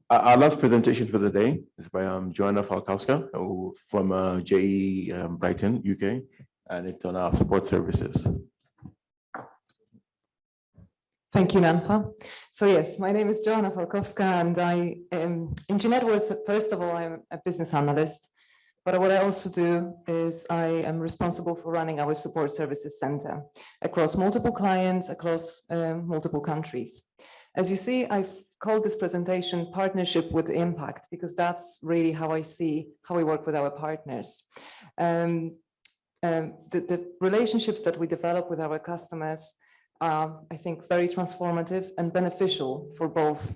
Our last presentation for the day is by Joanna from JE Brighton, UK, and it's on our support services. Thank you, Nanfa. So yes, my name is Joanna Falkowska, and I am in GNetworks. First of all, I'm a business analyst, but what I also do is I am responsible for running our support services center across multiple clients, across multiple countries. As you see, I've called this presentation Partnership with Impact, because that's really how I see how we work with our partners. The relationships that we develop with our customers are, I think, very transformative and beneficial for both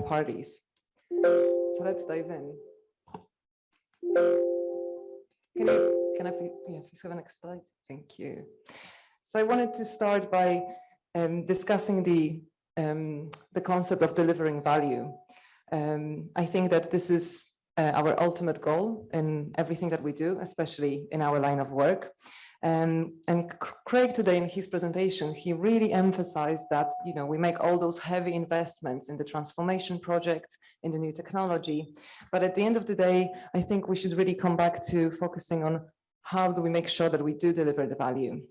parties. So let's dive in. Can I please have a next slide? Thank you. So I wanted to start by discussing the concept of delivering value. I think that this is our ultimate goal in everything that we do, especially in our line of work. And Craig today in his presentation, he really emphasized that, you know, we make all those heavy investments in the transformation projects, in the new technology. But at the end of the day, I think we should really come back to focusing on how do we make sure that we do deliver the value.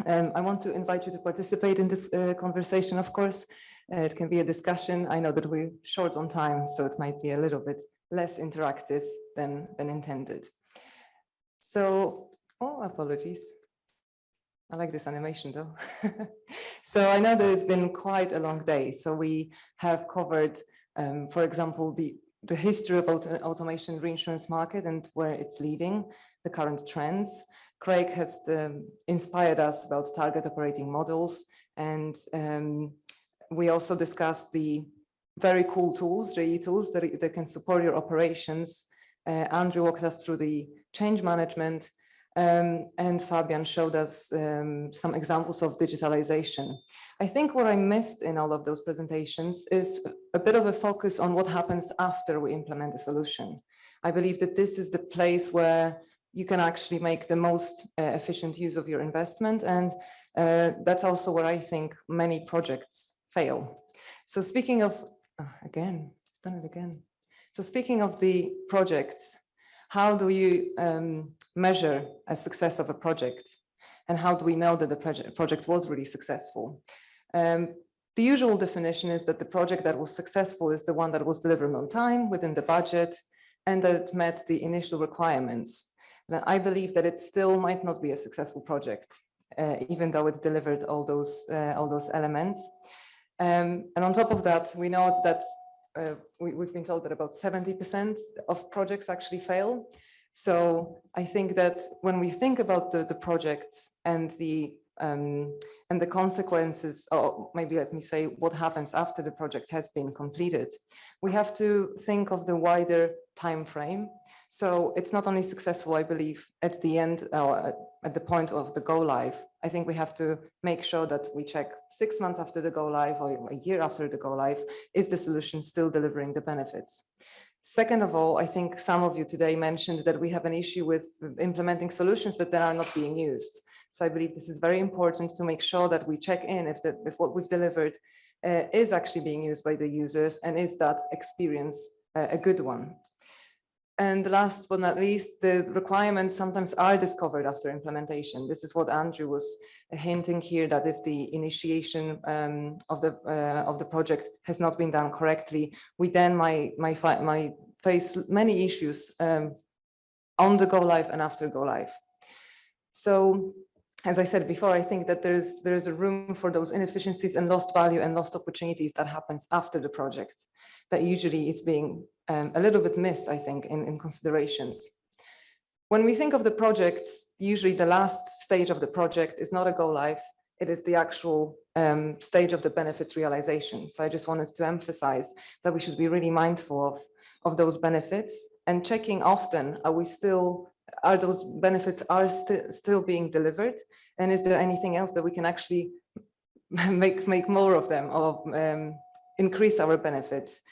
I want to invite you to participate in this conversation, of course. It can be a discussion. I know that we're short on time, so it might be a little bit less interactive than intended. So, oh, apologies. I like this animation though. So I know that it's been quite a long day. So we have covered, for example, the history of automation reinsurance market and where it's leading, the current trends. Craig has inspired us about target operating models, and we also discussed the very cool tools, JE tools that can support your operations. Andrew walked us through the change management, and Fabian showed us some examples of digitalization. I think what I missed in all of those presentations is a bit of a focus on what happens after we implement the solution. I believe that this is the place where you can actually make the most efficient use of your investment, and that's also where I think many projects fail. So speaking of, again, done it again. So speaking of the projects, how do you measure a success of a project? And how do we know that the project was really successful? The usual definition is that the project that was successful is the one that was delivered on time, within the budget, and that it met the initial requirements. And I believe that it still might not be a successful project, even though it delivered all those elements. And on top of that, we know that we've been told that about 70% of projects actually fail. So I think that when we think about the projects and the consequences, or maybe let me say what happens after the project has been completed, we have to think of the wider time frame. So it's not only successful, I believe, at the end, at the point of the go live. I think we have to make sure that we check 6 months after the go live or a year after the go live, is the solution still delivering the benefits? Second of all, I think some of you today mentioned that we have an issue with implementing solutions that are not being used. So I believe this is very important to make sure that we check in if what we've delivered is actually being used by the users, and is that experience a good one. And last but not least, the requirements sometimes are discovered after implementation. This is what Andrew was hinting here, that if the initiation of the project has not been done correctly, we then might face many issues on the go live and after go live. So, as I said before, I think that there is a room for those inefficiencies and lost value and lost opportunities that happens after the project, that usually is being a little bit missed, I think, in considerations. When we think of the projects, usually the last stage of the project is not a go live, it is the actual stage of the benefits realization. So I just wanted to emphasize that we should be really mindful of those benefits and checking often, are those benefits still being delivered? And is there anything else that we can actually make more of them, or increase our benefits?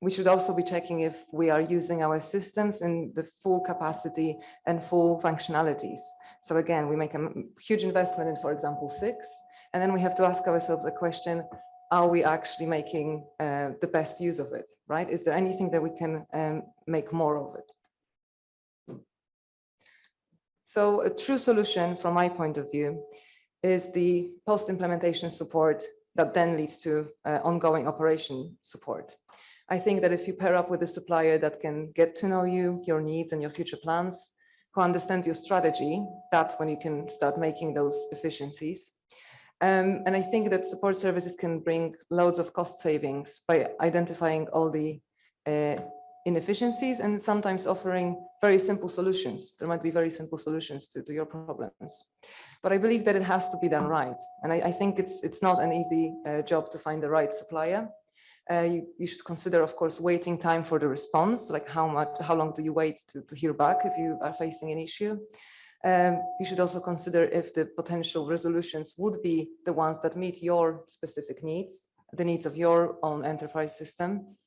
We should also be checking if we are using our systems in the full capacity and full functionalities. So again, we make a huge investment in, for example, 6, and then we have to ask ourselves a question, are we actually making the best use of it, right? Is there anything that we can make more of it? So a true solution from my point of view is the post-implementation support that then leads to ongoing operation support. I think that if you pair up with a supplier that can get to know you, your needs and your future plans, who understands your strategy, that's when you can start making those efficiencies. And I think that support services can bring loads of cost savings by identifying all the inefficiencies and sometimes offering very simple solutions. There might be very simple solutions to your problems. But I believe that it has to be done right. And I think it's not an easy job to find the right supplier. You should consider, of course, waiting time for the response, like how long do you wait to hear back if you are facing an issue. You should also consider if the potential resolutions would be the ones that meet your specific needs, the needs of your own enterprise system.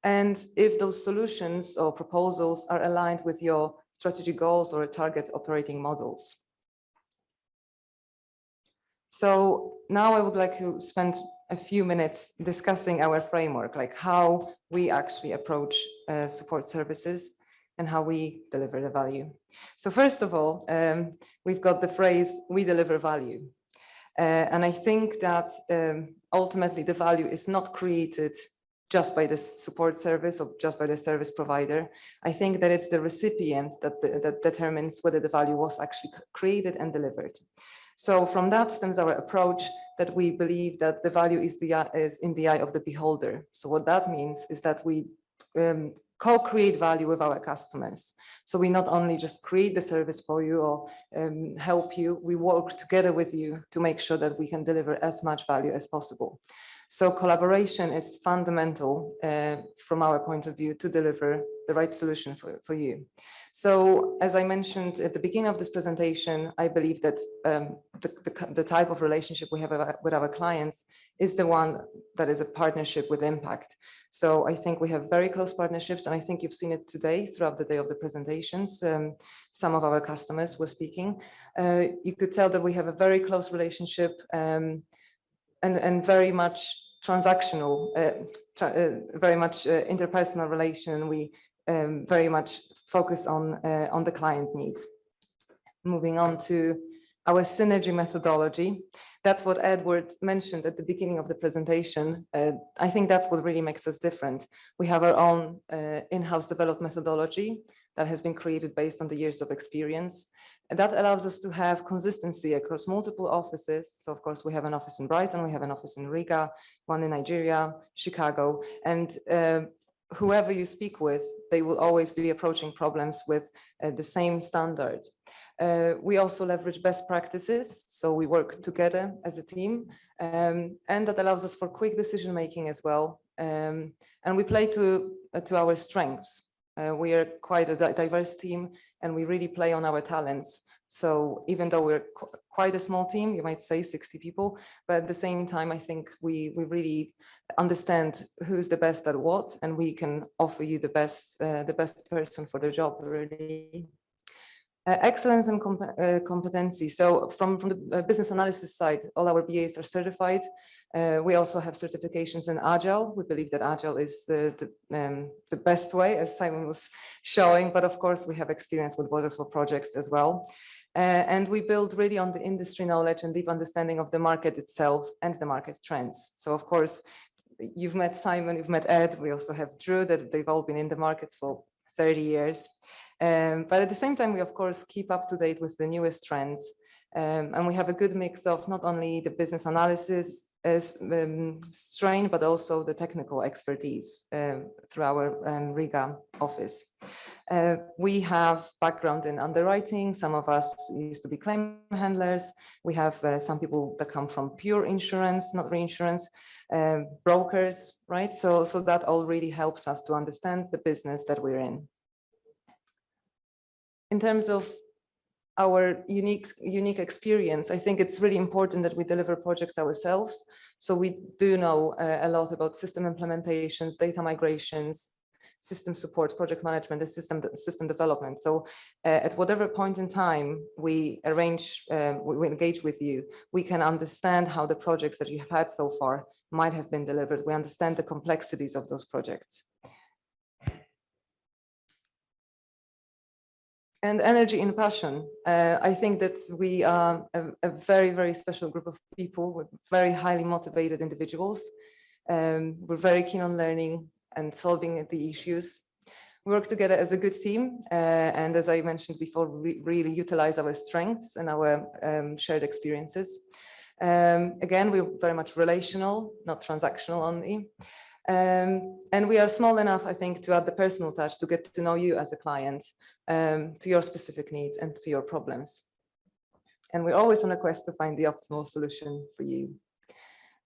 And if those solutions or proposals are aligned with your strategy goals or target operating models. So now I would like to spend a few minutes discussing our framework, like how we actually approach support services and how we deliver the value. So first of all, we've got the phrase, we deliver value. And I think that ultimately the value is not created just by the support service or just by the service provider. I think that it's the recipient that determines whether the value was actually created and delivered. So from that stems our approach that we believe that the value is in the eye of the beholder. So what that means is that we co-create value with our customers. So we not only just create the service for you or help you, we work together with you to make sure that we can deliver as much value as possible. So collaboration is fundamental from our point of view to deliver the right solution for you. So as I mentioned at the beginning of this presentation, I believe that the type of relationship we have with our clients is the one that is a partnership with impact. So I think we have very close partnerships, and I think you've seen it today throughout the day of the presentations. Some of our customers were speaking. You could tell that we have a very close relationship and very much transactional, very much interpersonal relation. We very much focus on the client needs. Moving on to our synergy methodology. That's what Edward mentioned at the beginning of the presentation. I think that's what really makes us different. We have our own in-house developed methodology that has been created based on the years of experience. And that allows us to have consistency across multiple offices. So of course, we have an office in Brighton, we have an office in Riga, one in Nigeria, Chicago, and whoever you speak with, they will always be approaching problems with the same standard. We also leverage best practices, so we work together as a team, and that allows us for quick decision making as well. And we play to our strengths. We are quite a diverse team, and we really play on our talents. So even though we're quite a small team, you might say 60 people, but at the same time, I think we really understand who's the best at what, and we can offer you the best person for the job, really. Excellence and competency. So from the business analysis side, all our BAs are certified. We also have certifications in Agile. We believe that Agile is the best way, as Simon was showing, but of course we have experience with waterfall projects as well. And we build really on the industry knowledge and deep understanding of the market itself and the market trends. So of course, you've met Simon, you've met Ed, we also have Drew, that they've all been in the markets for 30 years. But at the same time, we of course keep up to date with the newest trends. And we have a good mix of not only the business analysis strain, but also the technical expertise through our Riga office. We have background in underwriting. Some of us used to be claim handlers. We have some people that come from pure insurance, not reinsurance, brokers, right? So that all really helps us to understand the business that we're in. In terms of our unique experience, I think it's really important that we deliver projects ourselves. So we do know a lot about system implementations, data migrations, system support, project management, and system development. So at whatever point in time we we engage with you, we can understand how the projects that you have had so far might have been delivered. We understand the complexities of those projects. And energy and passion. I think that we are a very, very special group of people with very highly motivated individuals. We're very keen on learning and solving the issues. We work together as a good team. And as I mentioned before, we really utilize our strengths and our shared experiences. Again, we're very much relational, not transactional only. And we are small enough, I think, to add the personal touch, to get to know you as a client, to your specific needs and to your problems. And we're always on a quest to find the optimal solution for you.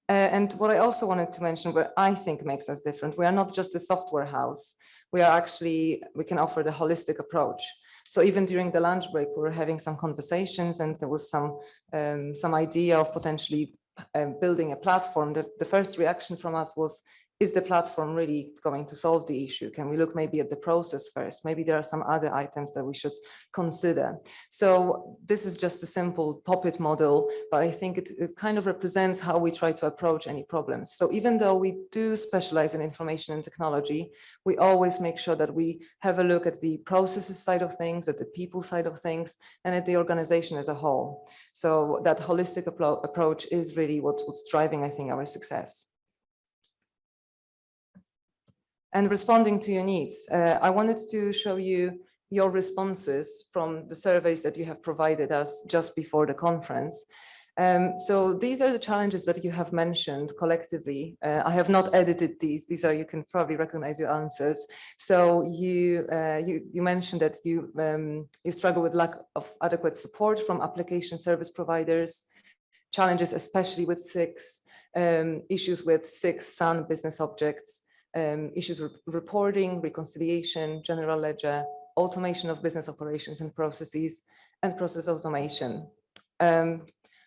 And what I also wanted to mention, what I think makes us different, we are not just a software house. We can offer the holistic approach. So even during the lunch break, we were having some conversations, and there was some idea of potentially building a platform. The first reaction from us was, is the platform really going to solve the issue? Can we look maybe at the process first? Maybe there are some other items that we should consider. So this is just a simple puppet model, but I think it kind of represents how we try to approach any problems. So even though we do specialize in information and technology, we always make sure that we have a look at the processes side of things, at the people side of things, and at the organization as a whole. So that holistic approach is really what's driving, I think, our success. And responding to your needs, I wanted to show you your responses from the surveys that you have provided us just before the conference. So these are the challenges that you have mentioned collectively. I have not edited these. These are, you can probably recognize your answers. So you mentioned that you struggle with lack of adequate support from application service providers, challenges especially with SIX, issues with SIX, SUN business objects, issues with reporting, reconciliation, general ledger, automation of business operations and processes, and process automation.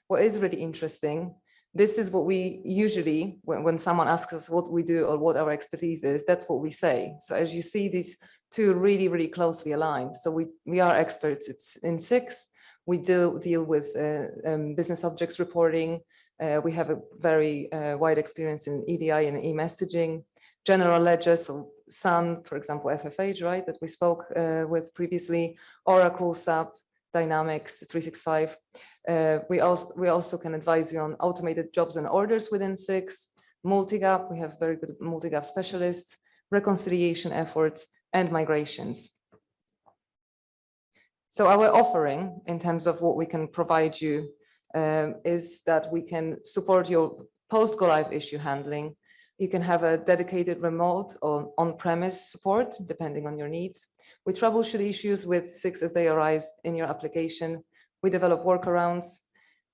What is really interesting, this is what we usually, when someone asks us what we do or what our expertise is, that's what we say. So as you see, these two really, really closely aligned. So we are experts in SIX. We deal with business objects reporting. We have a very wide experience in EDI and e-messaging. General ledger, so SUN, for example, FFH, right, that we spoke with previously, Oracle, SAP, Dynamics 365. We also can advise you on automated jobs and orders within SIX, multi-gap, we have very good multi-gap specialists, reconciliation efforts, and migrations. So our offering in terms of what we can provide you is that we can support your post-go-live issue handling. You can have a dedicated remote or on-premise support, depending on your needs. We troubleshoot issues with SIX as they arise in your application. We develop workarounds,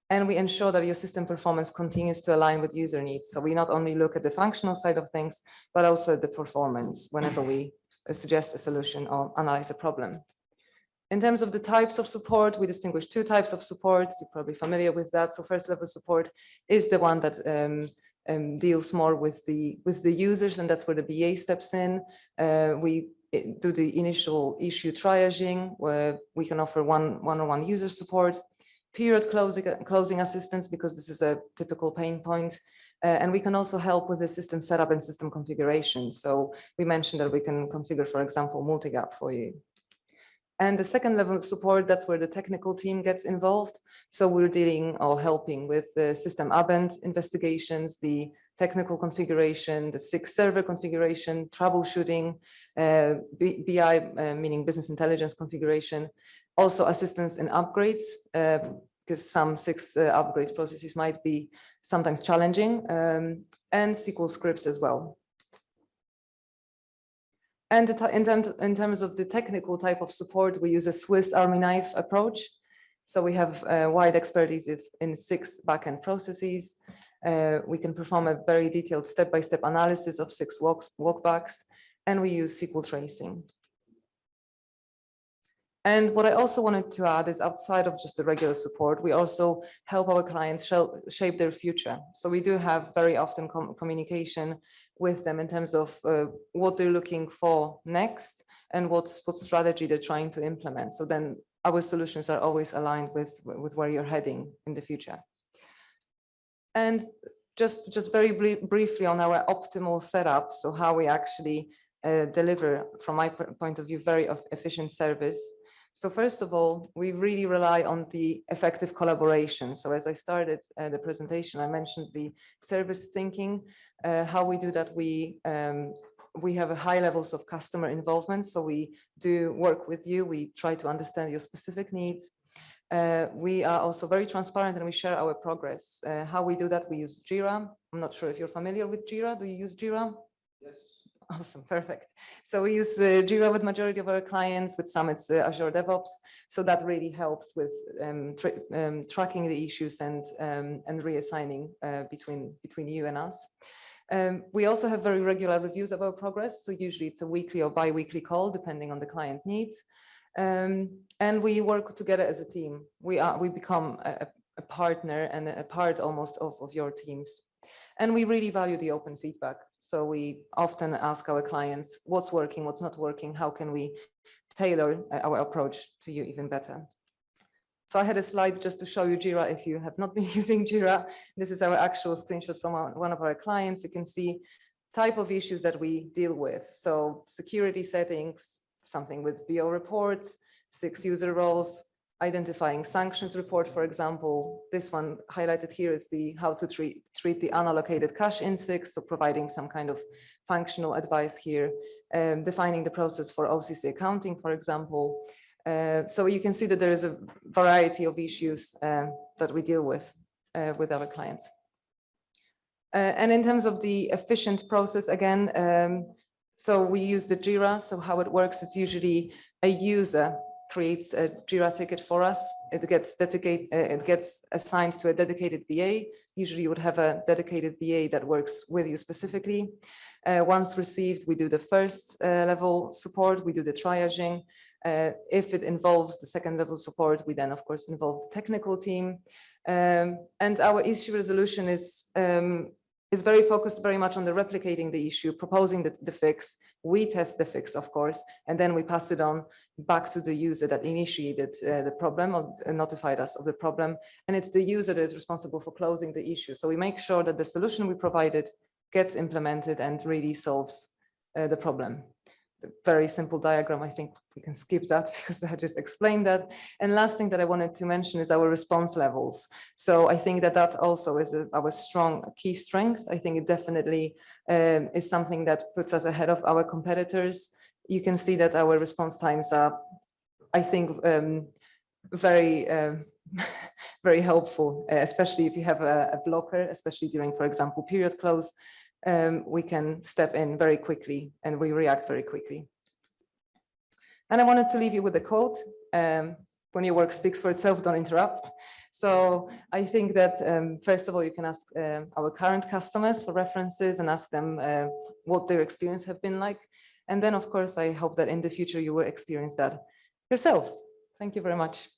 and we ensure that your system performance continues to align with user needs. So we not only look at the functional side of things, but also the performance whenever we suggest a solution or analyze a problem. In terms of the types of support, we distinguish two types of support. You're probably familiar with that. So first level support is the one that deals more with the users, and that's where the BA steps in. We do the initial issue triaging, where we can offer one-on-one user support, period closing assistance, because this is a typical pain point. And we can also help with the system setup and system configuration. So we mentioned that we can configure, for example, multi-gap for you. And the second level of support, that's where the technical team gets involved. So we're dealing or helping with the system abent investigations, the technical configuration, the SIX server configuration, troubleshooting, BI, meaning business intelligence configuration, also assistance in upgrades, because some SIX upgrades processes might be sometimes challenging, and SQL scripts as well. And in terms of the technical type of support, we use a Swiss Army knife approach. So we have wide expertise in SIX backend processes. We can perform a very detailed step-by-step analysis of SIX walkbacks, and we use SQL tracing. And what I also wanted to add is, outside of just the regular support, we also help our clients shape their future. So we do have very often communication with them in terms of what they're looking for next and what strategy they're trying to implement. So then our solutions are always aligned with where you're heading in the future. And just very briefly on our optimal setup, so how we actually deliver, from my point of view, very efficient service. So first of all, we really rely on the effective collaboration. So as I started the presentation, I mentioned the service thinking. How we do that, we have a high levels of customer involvement. So we do work with you. We try to understand your specific needs. We are also very transparent and we share our progress. How we do that, we use Jira. I'm not sure if you're familiar with Jira. Do you use Jira? Yes. Awesome, perfect. So we use Jira with majority of our clients, with some it's Azure DevOps. So that really helps with tracking the issues and reassigning between you and us. We also have very regular reviews of our progress. So usually it's a weekly or bi-weekly call, depending on the client needs. And we work together as a team. We become a partner and a part almost of your teams. And we really value the open feedback. So we often ask our clients what's working, what's not working, how can we tailor our approach to you even better. So I had a slide just to show you Jira if you have not been using Jira. This is our actual screenshot from one of our clients. You can see type of issues that we deal with. So security settings, something with BO reports, 6 user roles, identifying sanctions report, for example. This one highlighted here is the how to treat the unallocated cache in 6, so providing some kind of functional advice here, defining the process for OCC accounting, for example. So you can see that there is a variety of issues that we deal with our clients. And in terms of the efficient process, again, so we use the Jira. So how it works is usually a user creates a Jira ticket for us. It gets assigned to a dedicated BA. Usually you would have a dedicated BA that works with you specifically. Once received, we do the first level support, we do the triaging. If it involves the second level support, we then of course involve the technical team. And our issue resolution is very focused very much on the replicating the issue, proposing the fix. We test the fix, of course, and then we pass it on back to the user that initiated the problem or notified us of the problem. And it's the user that is responsible for closing the issue. So we make sure that the solution we provided gets implemented and really solves the problem. Very simple diagram. I think we can skip that because I just explained that. And last thing that I wanted to mention is our response levels. So I think that also is our strong key strength. I think it definitely is something that puts us ahead of our competitors. You can see that our response times are, I think, very very helpful, especially if you have a blocker, especially during, for example, period close. We can step in very quickly and we react very quickly. And I wanted to leave you with a quote, when your work speaks for itself, don't interrupt. So I think that first of all, you can ask our current customers for references and ask them what their experience have been like. And then of course, I hope that in the future you will experience that yourselves. Thank you very much.